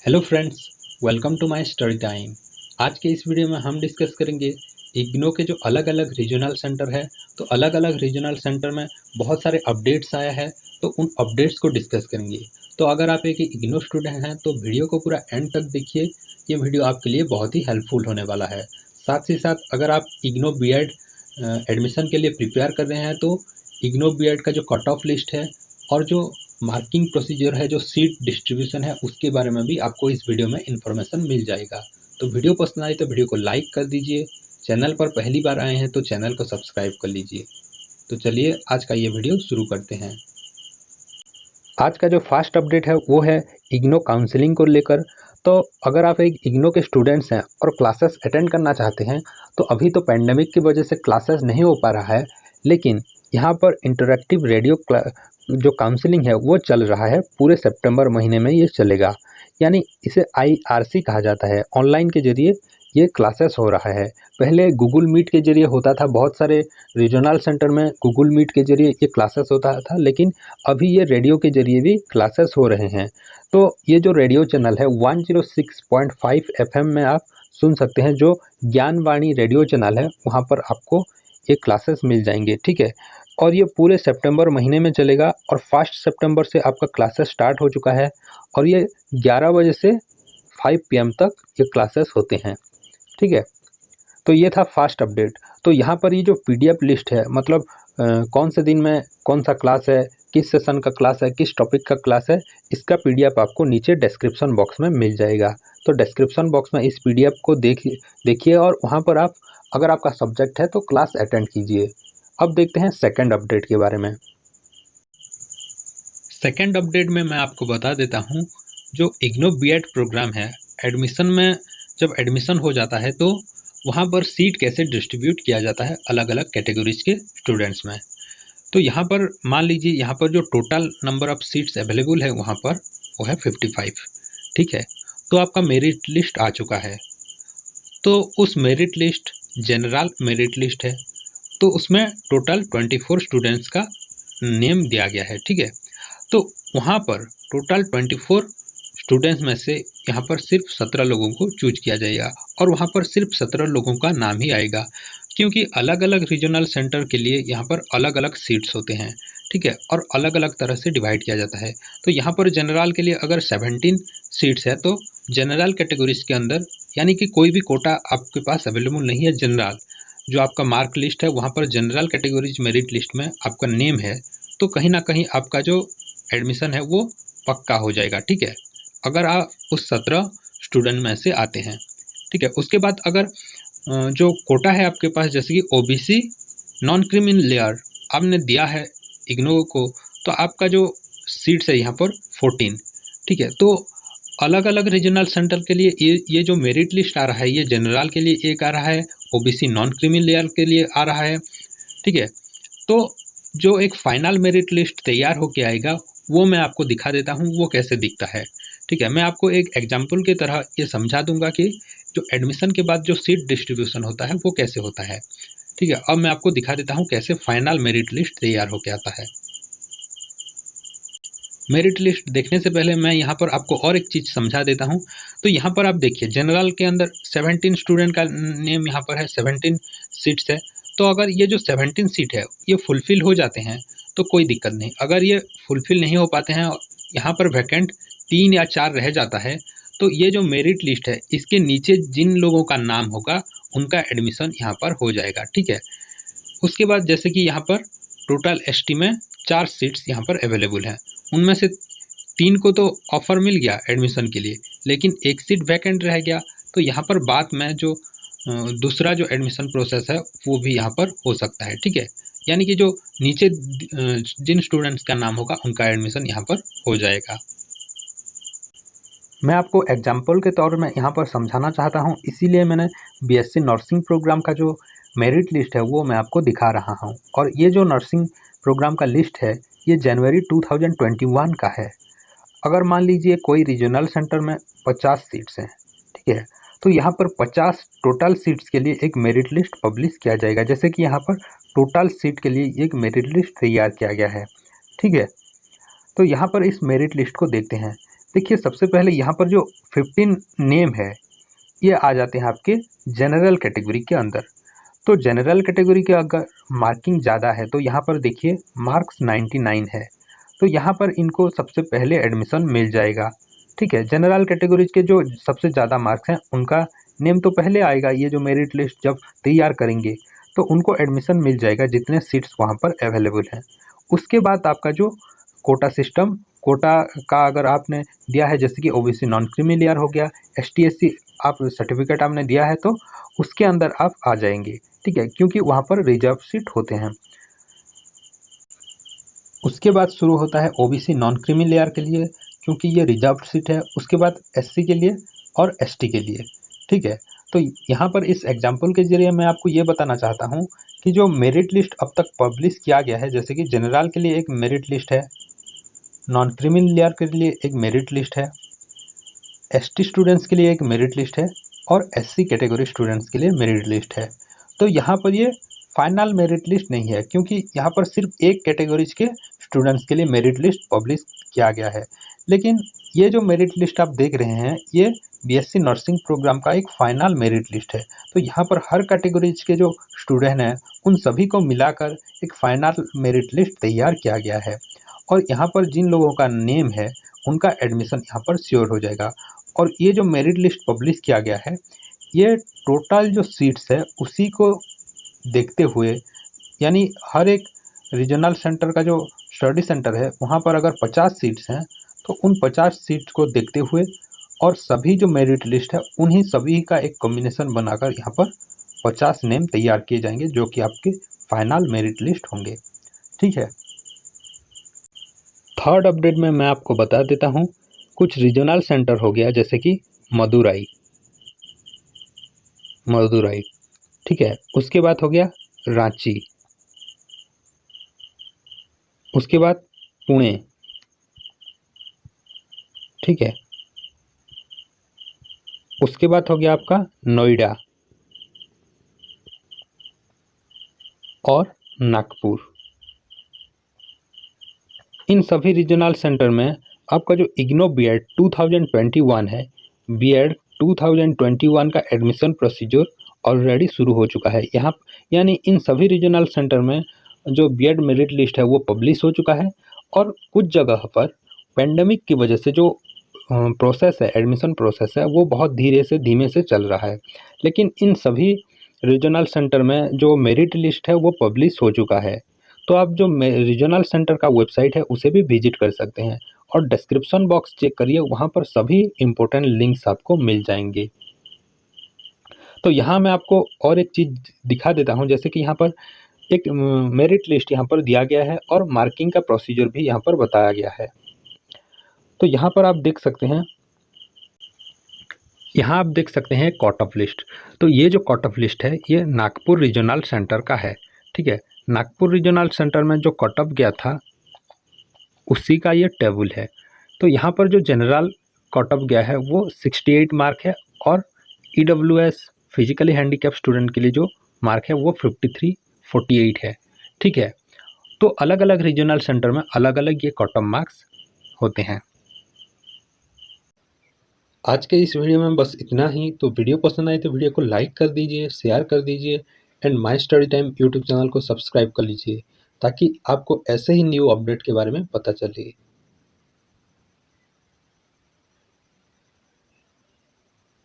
Hello friends, welcome to my study time. आज के इस वीडियो में हम डिस्कस करेंगे इग्नो के जो अलग अलग रीजनल सेंटर है। तो अलग अलग रीजनल सेंटर में बहुत सारे अपडेट्स आया है, तो उन अपडेट्स को डिस्कस करेंगे। तो अगर आप एक इग्नो स्टूडेंट हैं तो वीडियो को पूरा एंड तक देखिए, ये वीडियो आपके लिए बहुत ही हेल्पफुल होने वाला है। साथ ही साथ अगर आप इग्नो बीएड एडमिशन के लिए प्रिपेयर कर रहे हैं तो इग्नो बीएड का जो कट ऑफ लिस्ट है और जो मार्किंग प्रोसीजर है, जो सीट डिस्ट्रीब्यूशन है, उसके बारे में भी आपको इस वीडियो में इन्फॉर्मेशन मिल जाएगा। तो वीडियो पसंद आई तो वीडियो को लाइक कर दीजिए। चैनल पर पहली बार आए हैं तो चैनल को सब्सक्राइब कर लीजिए। तो चलिए आज का ये वीडियो शुरू करते हैं। आज का जो फर्स्ट अपडेट है वो है इग्नो काउंसलिंग को लेकर। तो अगर आप एक इग्नो के स्टूडेंट्स हैं और क्लासेस अटेंड करना चाहते हैं तो अभी तो पैंडेमिक की वजह से क्लासेस नहीं हो पा रहा है, लेकिन यहाँ पर इंटरैक्टिव रेडियो जो काउंसलिंग है वो चल रहा है। पूरे सितंबर महीने में ये चलेगा, यानी इसे IRC कहा जाता है। ऑनलाइन के जरिए ये क्लासेस हो रहा है। पहले गूगल मीट के जरिए होता था, बहुत सारे रीजनल सेंटर में गूगल मीट के जरिए ये क्लासेस होता था, लेकिन अभी ये रेडियो के जरिए भी क्लासेस हो रहे हैं। तो ये जो रेडियो चैनल है 106.5 FM में आप सुन सकते हैं। जो ज्ञानवाणी रेडियो चैनल है वहाँ पर आपको ये क्लासेस मिल जाएंगे, ठीक है। और ये पूरे सितंबर महीने में चलेगा और 1 सितंबर से आपका क्लासेस स्टार्ट हो चुका है और ये 11 बजे से 5 PM तक ये क्लासेस होते हैं, ठीक है। तो ये था फर्स्ट अपडेट। तो यहाँ पर ये जो PDF लिस्ट है, मतलब कौन से दिन में कौन सा क्लास है, किस सेशन का क्लास है, किस टॉपिक का क्लास है, इसका PDF आपको नीचे डिस्क्रिप्शन बॉक्स में मिल जाएगा। तो डिस्क्रिप्शन बॉक्स में इस PDF को देखिए और वहाँ पर आप, अगर आपका सब्जेक्ट है तो क्लास अटेंड कीजिए। अब देखते हैं सेकंड अपडेट के बारे में। सेकंड अपडेट में मैं आपको बता देता हूँ, जो इग्नो बीएड प्रोग्राम है, एडमिशन में जब एडमिशन हो जाता है तो वहाँ पर सीट कैसे डिस्ट्रीब्यूट किया जाता है अलग अलग कैटेगरीज के स्टूडेंट्स में। तो यहाँ पर मान लीजिए, यहाँ पर जो total number of seats available है वहाँ पर वो है 55, ठीक है। तो आपका मेरिट लिस्ट आ चुका है। तो उस merit list general merit list है, तो उसमें टोटल 24 स्टूडेंट्स का नेम दिया गया है, ठीक है। तो वहाँ पर टोटल 24 स्टूडेंट्स में से यहाँ पर सिर्फ 17 लोगों को चूज किया जाएगा और वहाँ पर सिर्फ 17 लोगों का नाम ही आएगा, क्योंकि अलग अलग रीजनल सेंटर के लिए यहाँ पर अलग अलग सीट्स होते हैं, ठीक है, और अलग अलग तरह से डिवाइड किया जाता है। तो यहाँ पर जनरल के लिए अगर 17 सीट्स है तो जनरल कैटेगरीज के अंदर, यानी कि कोई भी कोटा आपके पास अवेलेबल नहीं है, जनरल जो आपका मार्क लिस्ट है वहाँ पर जनरल कैटेगरीज मेरिट लिस्ट में आपका नेम है, तो कहीं ना कहीं आपका जो एडमिशन है वो पक्का हो जाएगा, ठीक है, अगर आप उस 17 स्टूडेंट में से आते हैं, ठीक है। उसके बाद अगर जो कोटा है आपके पास, जैसे कि OBC नॉन क्रीमी लेयर आपने दिया है इग्नो को, तो आपका जो सीट्स है यहाँ पर 14, ठीक है। तो अलग अलग रीजनल सेंटर के लिए ये जो मेरिट लिस्ट आ रहा है, ये जनरल के लिए एक आ रहा है, OBC नॉन क्रीमी लेयर के लिए आ रहा है, ठीक है। तो जो एक फाइनल मेरिट लिस्ट तैयार होके आएगा वो मैं आपको दिखा देता हूँ वो कैसे दिखता है, ठीक है। मैं आपको एक एग्जाम्पल की तरह ये समझा दूंगा कि जो एडमिशन के बाद जो सीट डिस्ट्रीब्यूशन होता है वो कैसे होता है, ठीक है। अब मैं आपको दिखा देता हूँ कैसे फाइनल मेरिट लिस्ट तैयार होके आता है। मेरिट लिस्ट देखने से पहले मैं यहाँ पर आपको और एक चीज़ समझा देता हूँ। तो यहाँ पर आप देखिए, जनरल के अंदर 17 स्टूडेंट का नेम यहाँ पर है, 17 सीट्स है। तो अगर ये जो 17 सीट है ये फुलफिल हो जाते हैं तो कोई दिक्कत नहीं। अगर ये फुलफिल नहीं हो पाते हैं, यहाँ पर वैकेंट 3 या 4 रह जाता है, तो ये जो मेरिट लिस्ट है इसके नीचे जिन लोगों का नाम होगा उनका एडमिशन यहाँ पर हो जाएगा, ठीक है। उसके बाद जैसे कि यहाँ पर टोटल ST में 4 सीट्स यहाँ पर अवेलेबल हैं, उनमें से 3 को तो ऑफर मिल गया एडमिशन के लिए, लेकिन एक सीट वैकेंट रह गया। तो यहाँ पर बाद में जो दूसरा जो एडमिशन प्रोसेस है वो भी यहाँ पर हो सकता है, ठीक है। यानी कि जो नीचे जिन स्टूडेंट्स का नाम होगा उनका एडमिशन यहाँ पर हो जाएगा। मैं आपको एग्जाम्पल के तौर में यहाँ पर समझाना चाहता हूँ, इसीलिए मैंने BSc नर्सिंग प्रोग्राम का जो मेरिट लिस्ट है वो मैं आपको दिखा रहा हूँ। और ये जो नर्सिंग प्रोग्राम का लिस्ट है ये जनवरी 2021 का है। अगर मान लीजिए कोई रीजनल सेंटर में 50 सीट्स हैं, ठीक है, तो यहाँ पर 50 टोटल सीट्स के लिए एक मेरिट लिस्ट पब्लिश किया जाएगा। जैसे कि यहाँ पर टोटल सीट के लिए एक मेरिट लिस्ट तैयार किया गया है, ठीक है। तो यहाँ पर इस मेरिट लिस्ट को देखते हैं। देखिए सबसे पहले यहाँ पर जो 15 नेम है ये आ जाते हैं आपके जनरल कैटेगरी के अंदर। तो जनरल कैटेगरी के अगर मार्किंग ज़्यादा है तो यहाँ पर देखिए मार्क्स 99 है, तो यहाँ पर इनको सबसे पहले एडमिशन मिल जाएगा। ठीक है, जनरल कैटेगरीज के जो सबसे ज़्यादा मार्क्स हैं उनका नेम तो पहले आएगा। ये जो मेरिट लिस्ट जब तैयार करेंगे तो उनको एडमिशन मिल जाएगा जितने सीट्स वहाँ पर अवेलेबल हैं। उसके बाद आपका जो कोटा सिस्टम, कोटा का अगर आपने दिया है जैसे कि ओबीसी नॉन क्रीमी लेयर हो गया, एसटी एससी आप सर्टिफिकेट आपने दिया है तो उसके अंदर आप आ जाएंगे। ठीक है, क्योंकि वहाँ पर रिजर्व सीट होते हैं। उसके बाद शुरू होता है ओबीसी नॉन क्रीमी लेयर के लिए, क्योंकि ये रिजर्व सीट है। उसके बाद एससी के लिए और एसटी के लिए। ठीक है, तो यहाँ पर इस एग्जाम्पल के जरिए मैं आपको ये बताना चाहता हूँ कि जो मेरिट लिस्ट अब तक पब्लिश किया गया है, जैसे कि जनरल के लिए एक मेरिट लिस्ट है, नॉन क्रीमी लेयर के लिए एक मेरिट लिस्ट है, एसटी स्टूडेंट्स के लिए एक मेरिट लिस्ट है और एससी कैटेगरी स्टूडेंट्स के लिए मेरिट लिस्ट है। तो यहाँ पर ये फाइनल मेरिट लिस्ट नहीं है, क्योंकि यहाँ पर सिर्फ एक कैटेगरीज के स्टूडेंट्स के लिए मेरिट लिस्ट पब्लिश किया गया है। लेकिन ये जो मेरिट लिस्ट आप देख रहे हैं ये बीएससी नर्सिंग प्रोग्राम का एक फाइनल मेरिट लिस्ट है। तो यहाँ पर हर कैटेगरीज के जो स्टूडेंट हैं उन सभी को मिलाकर एक फाइनल मेरिट लिस्ट तैयार किया गया है, और यहाँ पर जिन लोगों का नेम है उनका एडमिशन यहाँ पर श्योर हो जाएगा। और ये जो मेरिट लिस्ट पब्लिश किया गया है ये टोटल जो सीट्स है उसी को देखते हुए, यानी हर एक रीजनल सेंटर का जो स्टडी सेंटर है वहाँ पर अगर 50 सीट्स हैं तो उन 50 सीट्स को देखते हुए और सभी जो मेरिट लिस्ट है उन्हीं सभी का एक कॉम्बिनेशन बनाकर यहाँ पर 50 नेम तैयार किए जाएंगे जो कि आपके फाइनल मेरिट लिस्ट होंगे। ठीक है, थर्ड अपडेट में मैं आपको बता देता हूँ कुछ रीजनल सेंटर हो गया जैसे कि मदुराई। ठीक है, उसके बाद हो गया रांची, उसके बाद पुणे। ठीक है, उसके बाद हो गया आपका नोएडा और नागपुर। इन सभी रीजनल सेंटर में आपका जो इग्नो बीएड 2021 है, बीएड 2021 का एडमिशन प्रोसीजर ऑलरेडी शुरू हो चुका है। यहाँ यानी इन सभी रीजनल सेंटर में जो बीएड मेरिट लिस्ट है वो पब्लिश हो चुका है, और कुछ जगह पर पेंडेमिक की वजह से जो प्रोसेस है, एडमिशन प्रोसेस है, वो बहुत धीमे से चल रहा है। लेकिन इन सभी रीजनल सेंटर में जो मेरिट लिस्ट है वो पब्लिश हो चुका है। तो आप जो रीजनल सेंटर का वेबसाइट है उसे भी विजिट कर सकते हैं, और डिस्क्रिप्शन बॉक्स चेक करिए, वहाँ पर सभी इम्पोर्टेंट लिंक्स आपको मिल जाएंगे। तो यहाँ मैं आपको और एक चीज़ दिखा देता हूँ, जैसे कि यहाँ पर एक मेरिट लिस्ट यहाँ पर दिया गया है और मार्किंग का प्रोसीजर भी यहाँ पर बताया गया है। तो यहाँ पर आप देख सकते हैं, यहाँ आप देख सकते हैं कट ऑफ लिस्ट। तो ये जो कट ऑफ लिस्ट है ये नागपुर रीजनल सेंटर का है। ठीक है, नागपुर रीजनल सेंटर में जो कट ऑफ गया था उसी का ये टेबल है। तो यहाँ पर जो जनरल कट ऑफ गया है वो 68 मार्क है, और ईडब्ल्यूएस फिजिकली हैंडीकैप स्टूडेंट के लिए जो मार्क है वो 5348 है। ठीक है, तो अलग अलग रीजनल सेंटर में अलग अलग ये कट ऑफ मार्क्स होते हैं। आज के इस वीडियो में बस इतना ही। तो वीडियो पसंद आए तो वीडियो को लाइक कर दीजिए, शेयर कर दीजिए, and my study time YouTube channel को सब्सक्राइब कर लीजिए, ताकि आपको ऐसे ही न्यू अपडेट के बारे में पता चले।